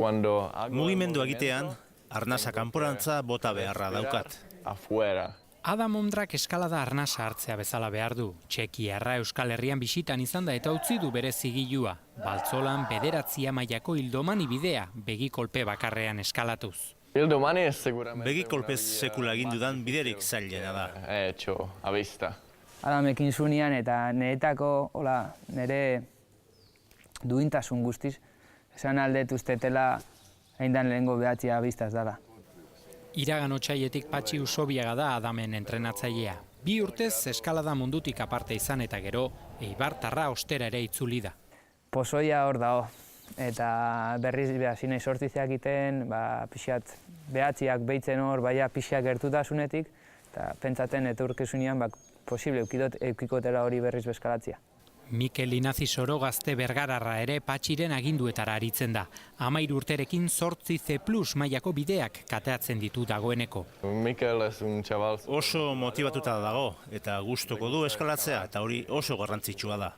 Mugimendu egitean, arnasa kanporantza bota beharra daukat. Adam Ondrak eskalada arnasa hartzea bezala behar du. Txekiarra Euskal Herrian bisitan izan da eta utzi du bere zigilua. Baltzolan 9 mailako ildomani bidea, begikolpe bakarrean eskalatuz. Begikolpez sekula egin dudan biderik zailena da. Adamekin zunean eta niretako, nire duintasun guztiz, esan aldet ustetela eindan lehengo behatzia biztaz dala. Iragan otsaietik Patxi Usobiaga da Adamen entrenatzailea. 2 urtez eskalada mundutik aparte izan eta gero, eibartarra ostera ere itzuli da. Pozoia hor dago, eta berriz zinei sortzizeak iten, pixat behatziak behitzen hor, baina pixak gertutasunetik, eta pentsaten etorkizunean posible eukikotela hori berriz bezkalatzia. Mikel Linazi-Soro gazte bergararra ere Patxiren aginduetara aritzen da. 13 urterekin 8 C+ mailako bideak kateatzen ditu dagoeneko. Oso motibatuta dago eta gustoko du eskalatzea eta hori oso garrantzitsua da.